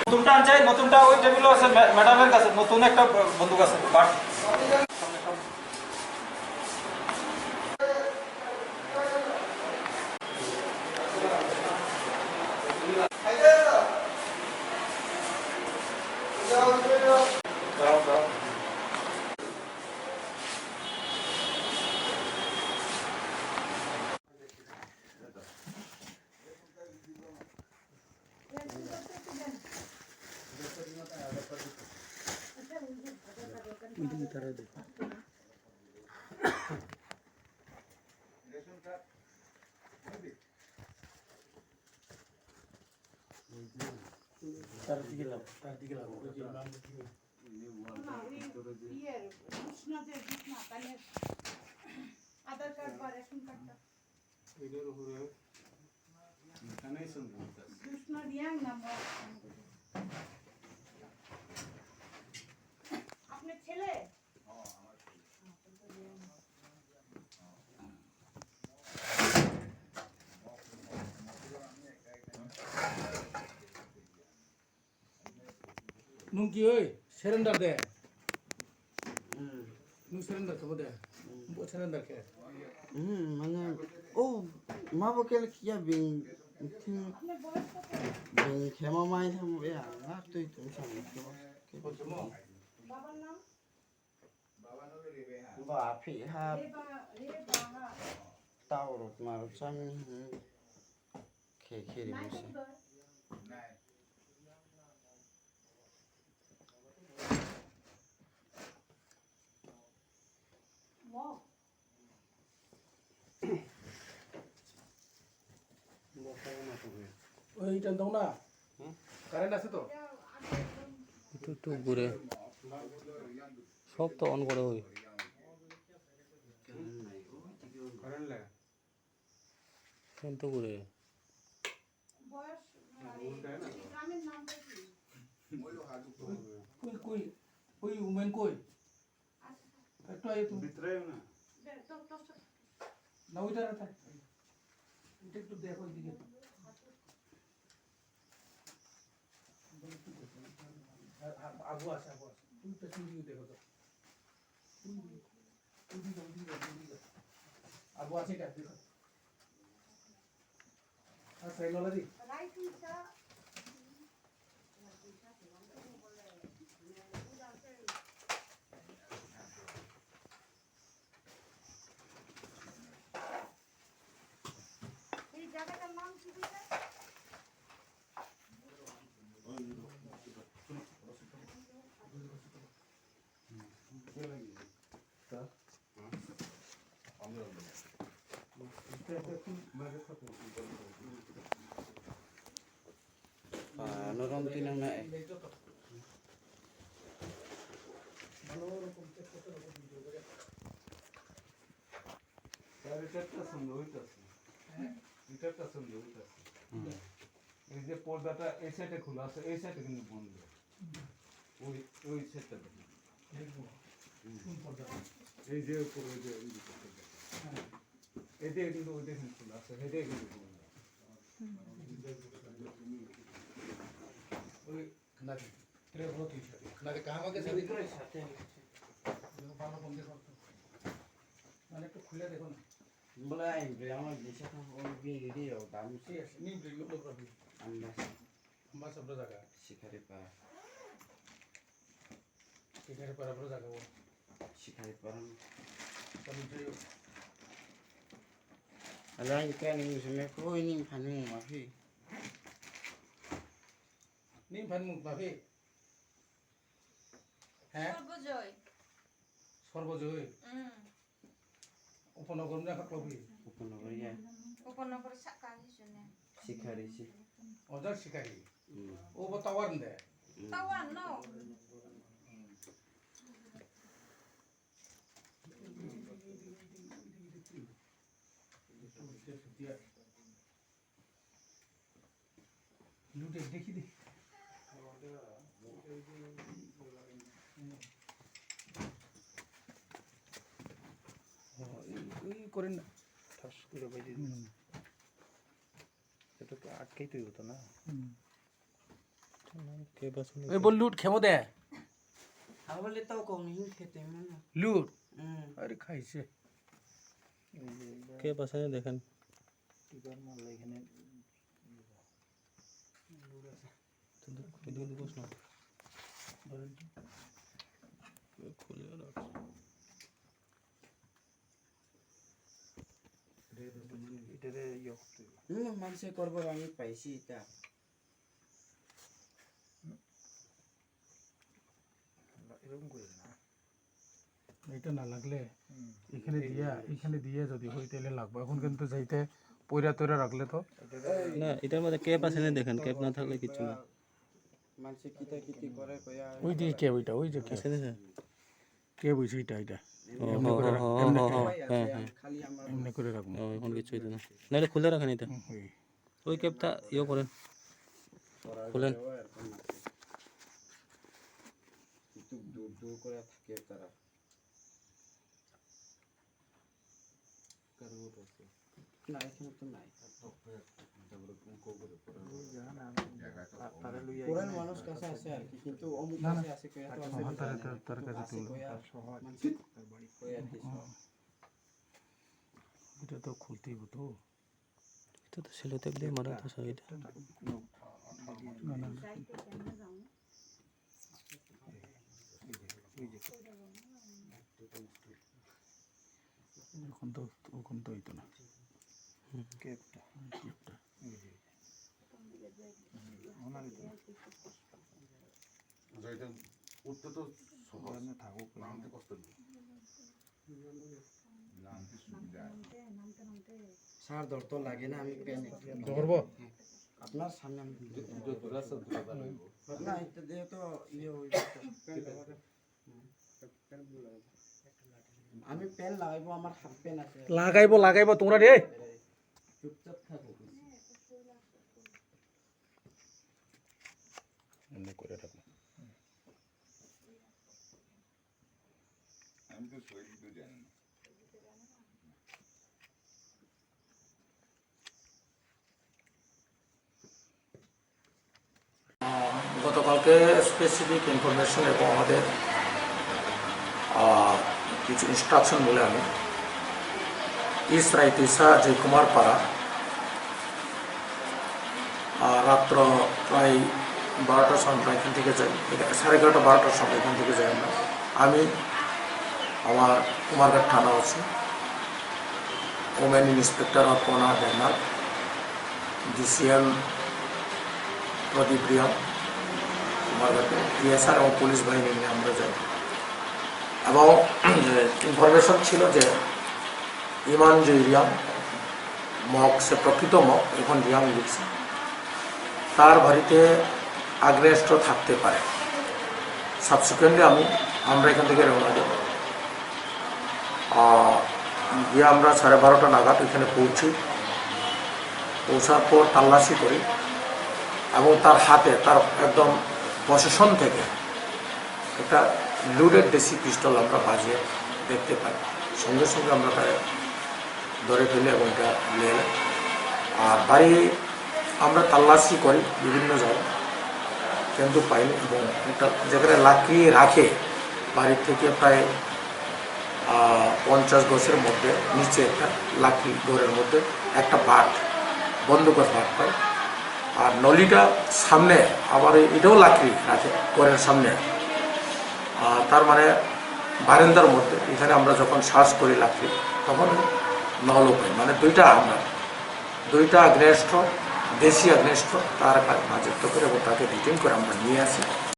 নতুনটা আনছে, নতুনটা ওই টেবিলও আছে ম্যাডামের কাছে, নতুন একটা বন্দুক আছে বাট আধার কার্ড বা রেশন কার্ডটা এটার উপরে এখানেই শুনতে কৃষ্ণ রিয়াং নাম্বার আপনার ছেলে নুঙ্কি ওই সেরেন্ডার দে নু সেরেন্ডার খাবো দে সেরেন্ডার খে মানে ও মা বকেল কিয়া বিং বিং খেমা মাই থাম এ না তুই তুমি সামনে বাবার নাম বা ফি হা তাও রত মার চাং খে খেরি বসে ওইটা দাও না কারেন্ট আছে তো একটু একটু ঘুরে সব তো অন করে ওই কিন্তু ঘুরে বয়স গ্রামের নামটা কি কই কই ওই উমেন কই একটু আয় তুমি ভিতরে না না ওইটা রাখা এটা একটু দেখো ওইদিকে আগু আছে তুমি পেছন দিকে দেখো তো আগু আছে এটা দেখো আচ্ছা এই নলাদি রাইট ইটা এই জায়গাটার নাম কি বলতে নরম তিন না ভালো রকম চেক করতে হবে ভিডিও করে এটা সুন্দর হইতাছে এটা সুন্দর হইতাছে এই যে পর্দাটা এই সাইডে খোলা আছে এই সাইডে কিন্তু বন্ধ ওই ওই সাইডটা দেখবো কোন পর্দা এই যে উপরে ওই যে এতে কিন্তু ওই দেখুন খোলা আছে এতে কিন্তু বন্ধ ওই না তেরে বড় তুই না কে কাহা के साथ ভিতরে সাথে ভালো বন্ধ করতে মানে একটু খুলে দেখো না বলে আই আমার দেশে তো ওই ভিডিও দাম ঠিক আছে নি ব্রেক লোক করবি আমরা আমরা সব জায়গা শিকারি পা এখানে পারাবো জায়গা ও শিকারি পারাম committee Alang kan ni semua ko ini panu mafi. নি ফান মুখ ভাবে হ্যাঁ সর্বজয় সর্বজয় উপনগর না কবি Upanagoria উপনগর সাকানি শুনে শিকারি si. অজার শিকারি ও বতাওয়ার দে tawan no লুটে দেখি দে ওই করেন না ঠাস করে বাইরে এটা তো আটকেই তুই হতো না কে বাস এই বল লুট খেমো দে বলে তাও কম খেতে মানে লুট আরে খাইছে কে বাসে দেখেন টিকার মাল এখানে এদিকে বস না খুলে রাখ এটারে মানুষে করবো আমি পাইছি এটা এরকম করে না এটা না লাগলে এখানে দিয়ে যদি হই তাহলে লাগবে এখন কিন্তু যাইতে পয়রা তৈরা রাখলে তো না এটার মধ্যে ক্যাপ আছে না দেখেন ক্যাপ না থাকলে কিছু না মানুষে কিতা কিতি করে কয়া ওই যে কে ওইটা ওই যে কে আছে না কে বুঝি এটা হ্যাঁ হ্যাঁ খালি আমার এমনি করে রাখবো এখন কিছু হইতো না নাহলে খুলে রাখেন এটা ওই ক্যাপটা ইয়ে করেন খুলেন কিন্তু দূর দূর করে থাকে তারা না এখানে তো নাই পুরান মানুষ কাছে আছে আর কি কিন্তু অমুক কাছে আছে কয়া তো আছে তার কাছে তুলো এটা তো খুলতেই হতো এটা তো সেলোতে দিয়ে মারা তো সাইড এখন তো হইতো না কেপটা এটা উঠতে তো সহজ থাকুক নামতে কষ্ট নেই নামতে সুবিধা সার দর তো লাগে না আমি পেন ধরবো আপনার সামনে আমি না এটা দিয়ে তো ইয়ে হই আমি পেন লাগাইবো আমার হাফ পেন আছে লাগাইবো তোমরা রে চুপচাপ থাকো এমনি করে রাখবো আমি তো সই দিতে জানি না গতকালকে স্পেসিফিক ইনফরমেশন এবং আমাদের কিছু ইনস্ট্রাকশন বলে আমি তিসা যে কুমারপাড়া রাত্র প্রায় 12টার সময় এখান থেকে যাই 11:30 12টার সময় এখান থেকে যাই আমি আমার কুমারঘাট থানা আছে ওমেন ইন্সপেক্টর অফ কোনা ব্যানার ডিসিএম প্রদীপ রিয়াং কুমারঘাটে পিএসআর এবং পুলিশ বাহিনী নিয়ে আমরা যাই এবং ইনফরমেশন ছিল যে হিমাঞ্জয় রিয়াং মগ সে প্রকৃত মগ এখন রিয়াং লিখছে তার বাড়িতে আগ্নেয়াস্ত্র থাকতে পারে সাবসিকুয়েন্টলি আমরা এখান থেকে রওনা দেব গিয়ে আমরা 12:30 নাগাদ এখানে পৌঁছার পর তল্লাশি করি এবং তার হাতে তার একদম পসেশন থেকে একটা লুডেড দেশি পিস্তল আমরা বাজিয়ে দেখতে পাই সঙ্গে সঙ্গে আমরা তাকে ধরে ফেলি এবং এটা নিয়ে এলাম আর বাড়ি আমরা তল্লাশি করি বিভিন্ন জায়গায় কিন্তু পাইনি এবং একটা যেখানে লাকড়ি রাখে বাড়ির থেকে প্রায় 50 গজের মধ্যে নিচে একটা লাকড়ি ঘরের মধ্যে একটা বাট বন্দুকের বাট পাই আর নলিটা সামনে আবার এটাও লাকড়ি রাখে ঘরের সামনে তার মানে বারান্দার মধ্যে এখানে আমরা যখন সার্চ করি লাকড়ি তখন নল পাই মানে দুইটা আগ্নেয়াস্ত্র দেশি আগ্নেয়াস্ত্র তার মাঝে করে এবং তাকে ডিটেইন করে আমরা নিয়ে আসি